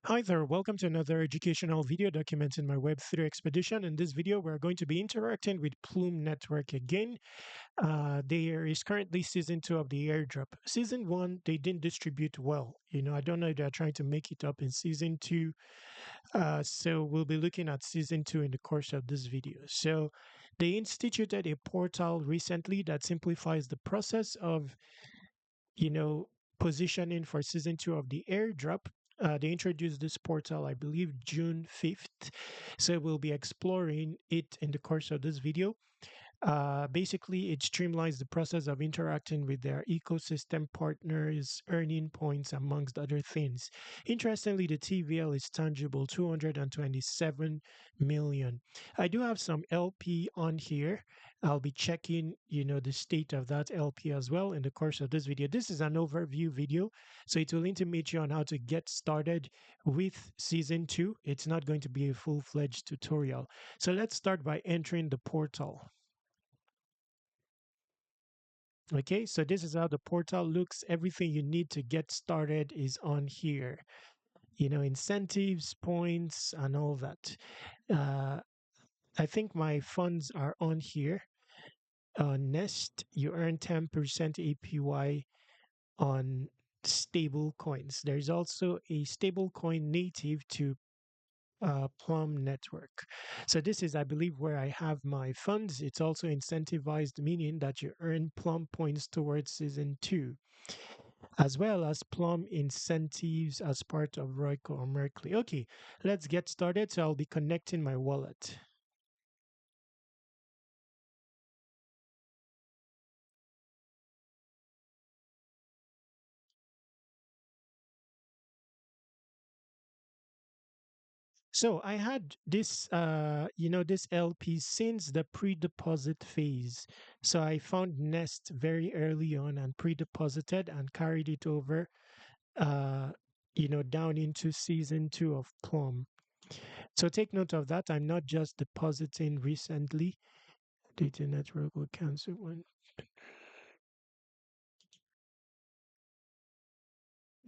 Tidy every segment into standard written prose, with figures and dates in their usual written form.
Hi there, welcome to another educational video documenting my Web3 expedition. In this video, we're going to be interacting with Plume Network again. There is currently season 2 of the Airdrop. Season 1, they didn't distribute well. I don't know if they're trying to make it up in season 2. So we'll be looking at season 2 in the course of this video. So they instituted a portal recently that simplifies the process of you know, positioning for season 2 of the airdrop. They introduced this portal, I believe, June 5th. So we'll be exploring it in the course of this video. Basically, it streamlines the process of interacting with their ecosystem partners, earning points, amongst other things. Interestingly, the TVL is tangible 227 million. I do have some LP on here. I'll be checking, the state of that LP as well in the course of this video. This is an overview video, so it will intimate you on how to get started with season 2. It's not going to be a full-fledged tutorial. So let's start by entering the portal. Okay, so this is how the portal looks. Everything you need to get started is on here. Incentives, points, and all that. Uh, I think my funds are on here. Nest, you earn 10% APY on stable coins. There's also a stable coin native to Plum network. So this is, I believe, where I have my funds. It's also incentivized, meaning that you earn Plum points towards season 2, as well as Plum incentives as part of Roico or Merkley. Okay, let's get started. So I'll be connecting my wallet. So I had this LP since the pre-deposit phase. So I found Nest very early on and pre-deposited and carried it over, uh, down into season 2 of Plum. So take note of that. I'm not just depositing recently. Data network will cancel one.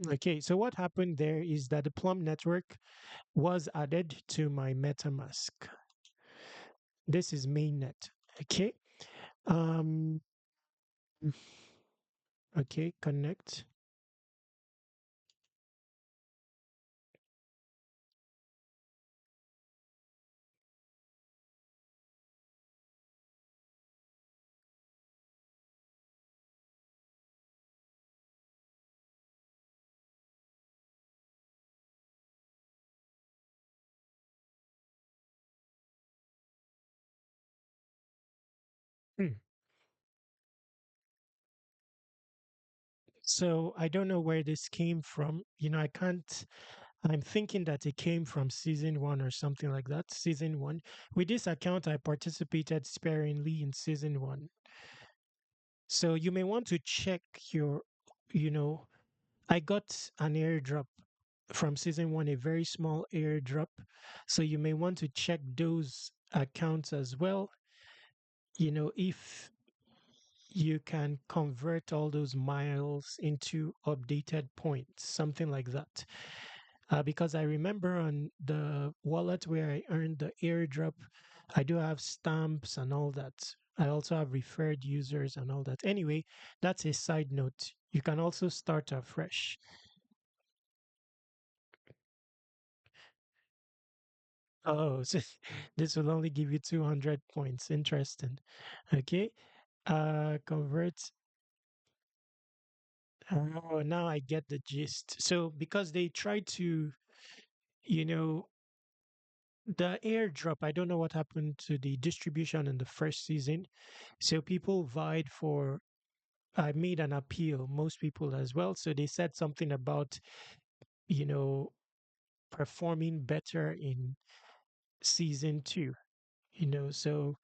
Okay, so what happened there is that the Plum network was added to my MetaMask. This is mainnet. Okay. Um, okay, connect. Hmm. So I don't know where this came from. I can't. I'm thinking that it came from season 1 or something like that. Season 1. With this account, I participated sparingly in season 1. So you may want to check your, you know, I got an airdrop from season 1, a very small airdrop. So you may want to check those accounts as well. If you can convert all those miles into updated points, something like that. Because I remember on the wallet where I earned the airdrop, I do have stamps and all that. I also have referred users and all that. Anyway, that's a side note. You can also start afresh. Oh, so this will only give you 200 points. Interesting. Okay. Convert. Oh, now I get the gist. So because they tried to, you know, the airdrop, I don't know what happened to the distribution in the first season. So people vied for, I made an appeal, most people as well. So they said something about, you know, performing better in season 2, so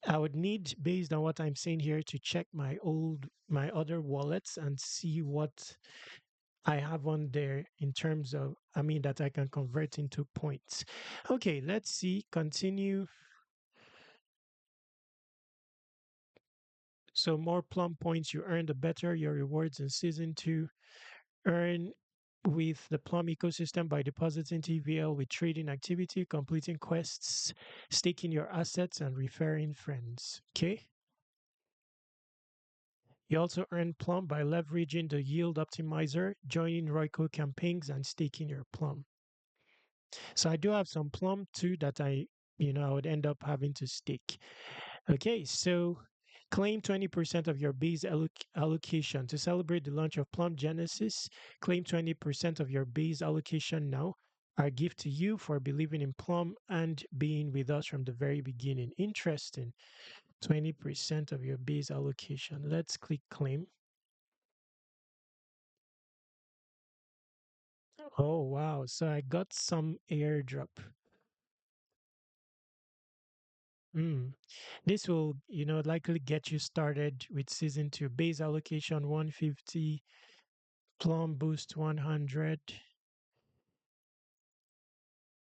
I would need, based on what I'm saying here, to check my other wallets and see what I have on there in terms of, I mean, that I can convert into points. Okay, let's see. Continue. So more plum points you earn, the better your rewards in season 2. Earn. with the Plum ecosystem by depositing TVL with trading activity, completing quests, staking your assets, and referring friends. Okay. You also earn Plum by leveraging the yield optimizer, joining Roico campaigns, and staking your Plum. So I do have some Plum too that I would end up having to stake. Okay, so claim 20% of your base allocation to celebrate the launch of Plum Genesis. Claim 20% of your base allocation now. Our gift to you for believing in Plum and being with us from the very beginning. Interesting. 20% of your base allocation. Let's click claim. Oh, wow. So I got some airdrop. Mm. This will likely get you started with season two. Base allocation 150, Plum boost 100,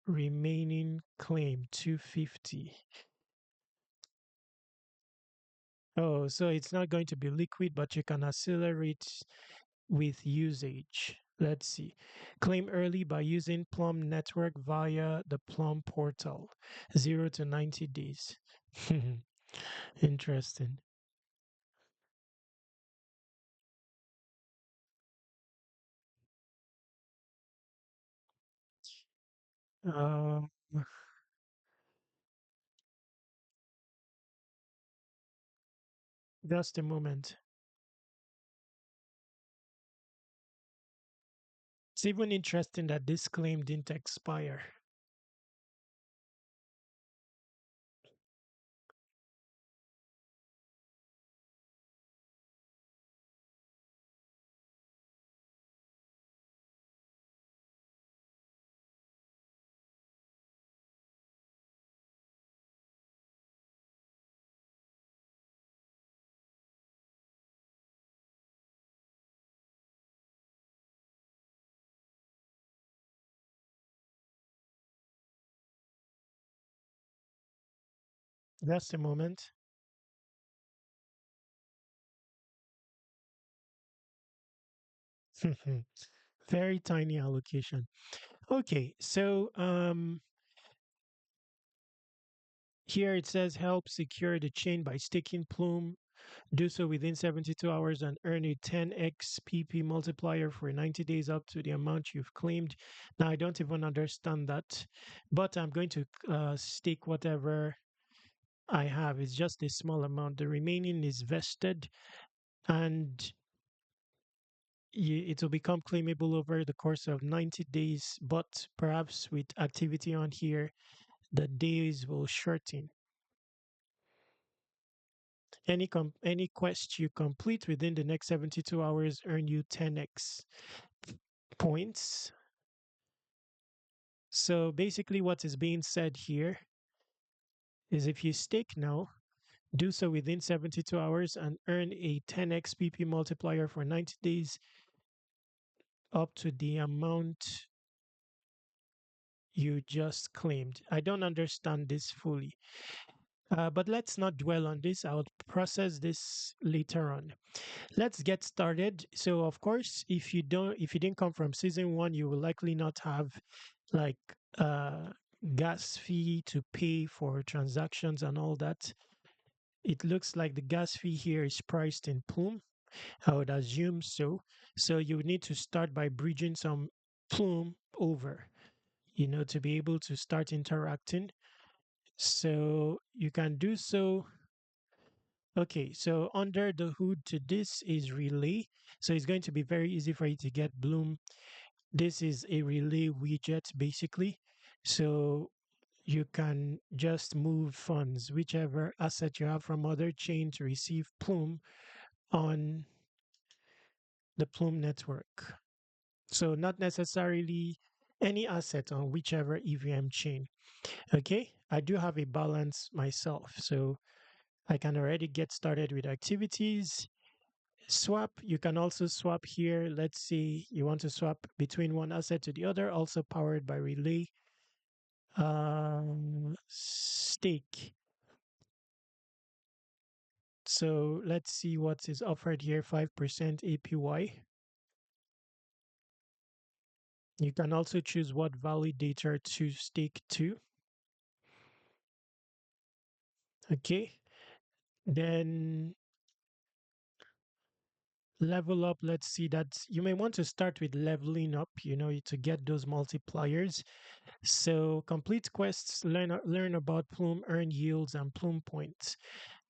remaining claim 250. Oh, so it's not going to be liquid, but you can accelerate with usage. Let's see. Claim early by using Plum Network via the Plum portal. 0 to 90 days. Interesting. Uh, just a moment. It's even interesting that this claim didn't expire. Just a moment. Very tiny allocation. Okay, so here it says help secure the chain by staking Plume. Do so within 72 hours and earn a 10x PP multiplier for 90 days up to the amount you've claimed. Now, I don't even understand that, but I'm going to stake whatever I have. It's just a small amount. The remaining is vested and it will become claimable over the course of 90 days, but perhaps with activity on here, the days will shorten. Any quest you complete within the next 72 hours earn you 10x points. So basically, what is being said here is if you stake now, do so within 72 hours and earn a 10x PP multiplier for 90 days up to the amount you just claimed. I don't understand this fully. But let's not dwell on this. I'll process this later on. Let's get started. So, of course, if you didn't come from season one, you will likely not have like uh gas fee to pay for transactions and all that. It looks like the gas fee here is priced in Plume. I would assume so. So you would need to start by bridging some Plume over, to be able to start interacting. So you can do so. Okay, so under the hood to this is relay. So it's going to be very easy for you to get Bloom. This is a relay widget basically. So you can just move funds, whichever asset you have from other chain to receive Plume on the Plume network. So not necessarily any asset on whichever EVM chain. Okay, I do have a balance myself. So I can already get started with activities. Swap, you can also swap here. Let's say you want to swap between one asset to the other, also powered by Relay. Stake. So let's see what is offered here 5% APY. You can also choose what validator to stake to. Okay. Then level up. Let's see that you may want to start with leveling up, to get those multipliers. So complete quests, learn about Plume, earn yields and Plume points.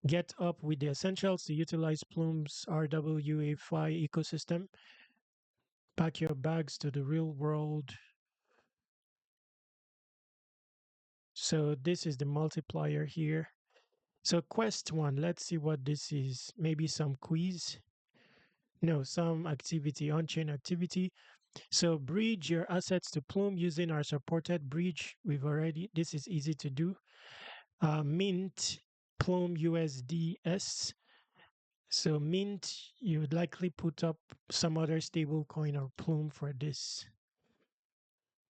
Get up with the essentials to utilize Plume's RWA-Fi ecosystem. Pack your bags to the real world. So this is the multiplier here. So quest one, let's see what this is. Maybe some quiz. No, some activity, on-chain activity. So bridge your assets to Plume using our supported bridge. This is easy to do. Mint Plume USDS. So mint, you would likely put up some other stable coin or Plume for this.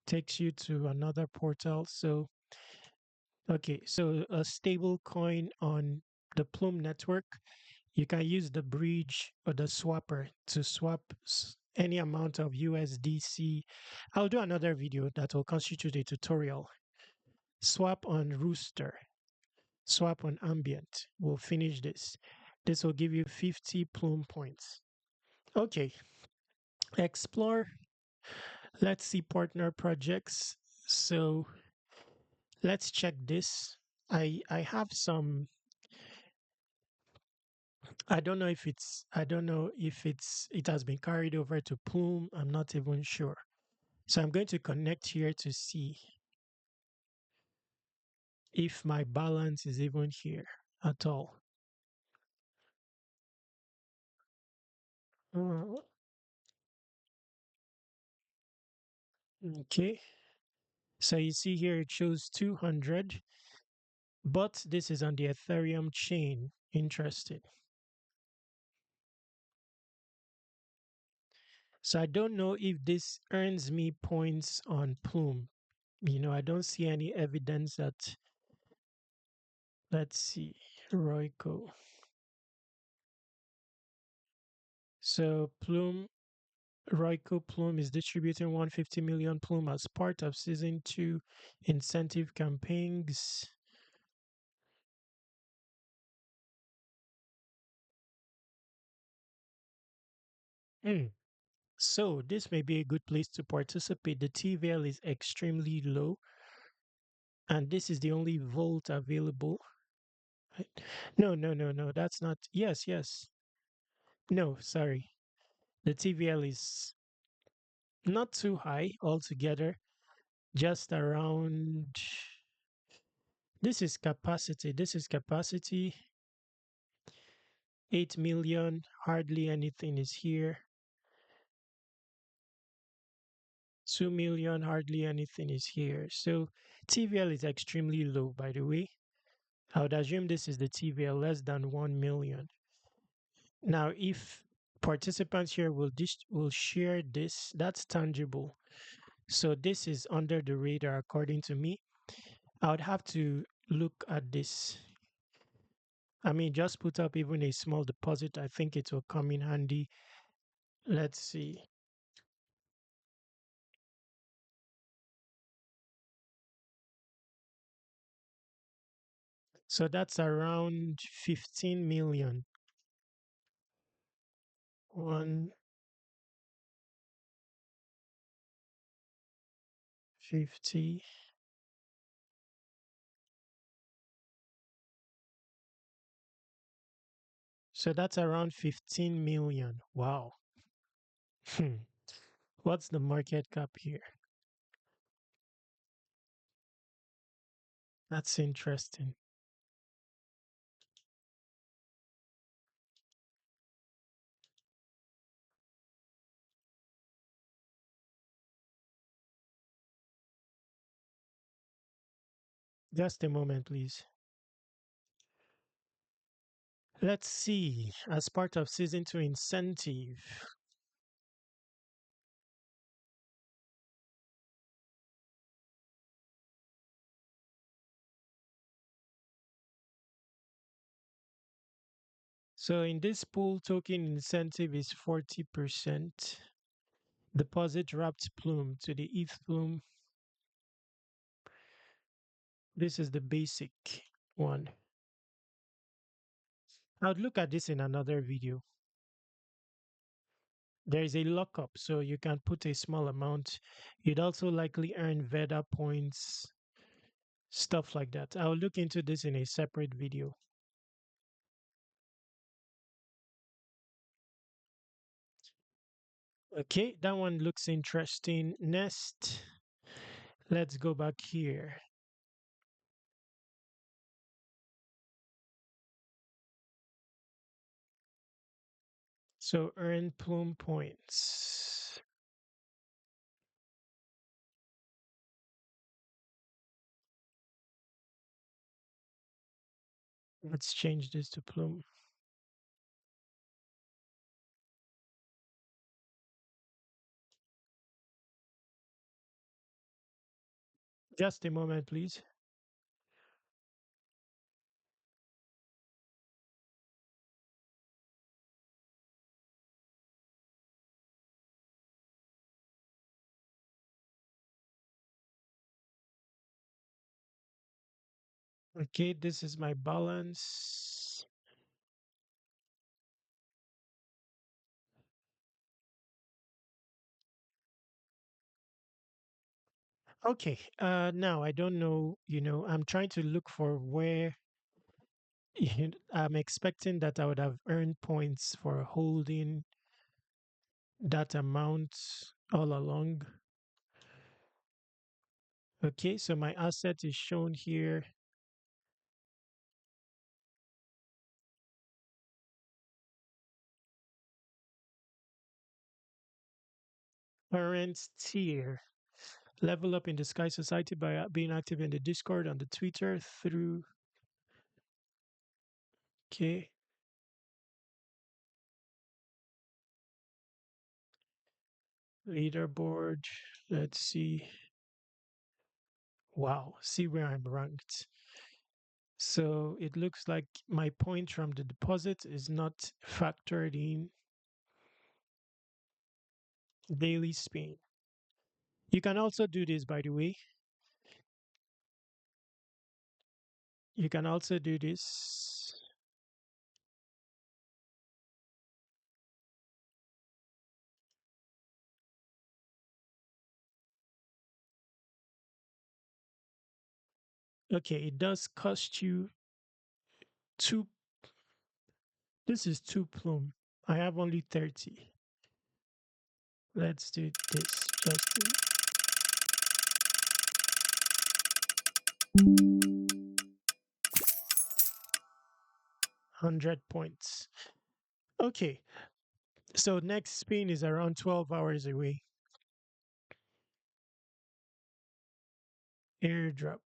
Takes you to another portal. So, okay, so a stable coin on the Plume network, you can use the bridge or the swapper to swap any amount of USDC. I'll do another video that will constitute a tutorial. Swap on Rooster, swap on Ambient. We'll finish this. This will give you 50 Plume points. Okay, explore. Let's see partner projects. So let's check this. I have some. I don't know if it has been carried over to Plume. I'm not even sure. So I'm going to connect here to see if my balance is even here at all. Uh, okay. So you see here it shows 200, but this is on the Ethereum chain. Interesting. So I don't know if this earns me points on Plume. I don't see any evidence that. Let's see, Royco. So Royco Plume is distributing 150 million Plume as part of season 2 incentive campaigns. Hmm. So this may be a good place to participate. The TVL is extremely low, and this is the only vault available. Right? No, no, no, no. That's not. Yes, yes. No, sorry. The TVL is not too high altogether, just around. This is capacity. This is capacity. 8 million. Hardly anything is here. 2 million. Hardly anything is here. So TVL is extremely low, by the way. I would assume this is the TVL less than 1 million. Now, if participants here will share this, that's tangible. So this is under the radar, according to me. I would have to look at this. I mean, just put up even a small deposit. I think it will come in handy. Let's see. So that's around 15 million. 150. So that's around 15 million. Wow. What's the market cap here? That's interesting. Just a moment, please. Let's see. As part of season 2 incentive. So in this pool, token incentive is 40%. Deposit wrapped plume to the ETH plume. This is the basic one. I would look at this in another video. There is a lockup, so you can put a small amount. You'd also likely earn Veda points, stuff like that. I'll look into this in a separate video. Okay, that one looks interesting. Next, let's go back here. So earn Plume points. Let's change this to Plume. Just a moment, please. Okay, this is my balance. Okay, now I don't know, I'm trying to look for where I'm expecting that I would have earned points for holding that amount all along. Okay, so my asset is shown here. Current tier. Level up in the Sky Society by being active in the Discord on the Twitter through. Okay. Leaderboard. Let's see. Wow. See where I'm ranked. So it looks like my point from the deposit is not factored in. Daily spin. You can also do this, by the way. You can also do this. Okay, it does cost you two. This is two plume. I have only 30. Let's do this. Just 100 points. Okay, so next spin is around 12 hours away. Airdrop.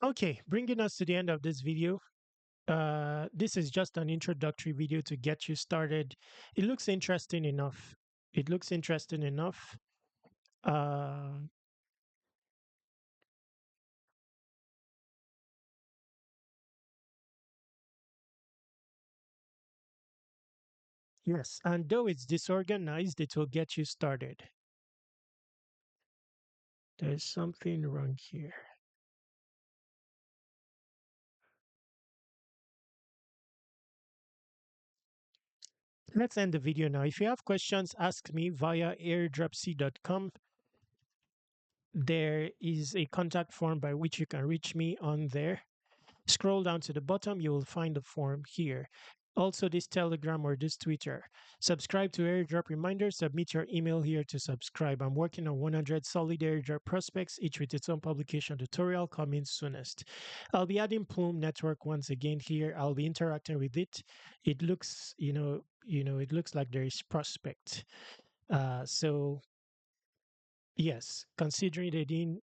Okay, bringing us to the end of this video. This is just an introductory video to get you started. It looks interesting enough. It looks interesting enough. Uh, yes, and though it's disorganized, it will get you started. There's something wrong here. Let's end the video now. If you have questions, ask me via airdropc.com. There is a contact form by which you can reach me on there. Scroll down to the bottom, you will find the form here. Also, this Telegram or this Twitter. Subscribe to Airdrop Reminders. Submit your email here to subscribe. I'm working on 100 solid Airdrop prospects, each with its own publication tutorial coming soonest. I'll be adding Plume Network once again here. I'll be interacting with it. It looks, it looks like there is prospect. So yes, considering they didn't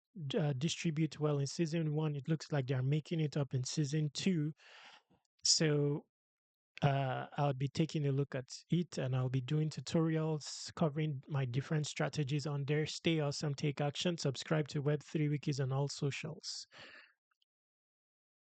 distribute well in season one, it looks like they're making it up in season two. So I'll be taking a look at it, and I'll be doing tutorials covering my different strategies on there. Stay awesome, take action, subscribe to Web3 Wikis on all socials.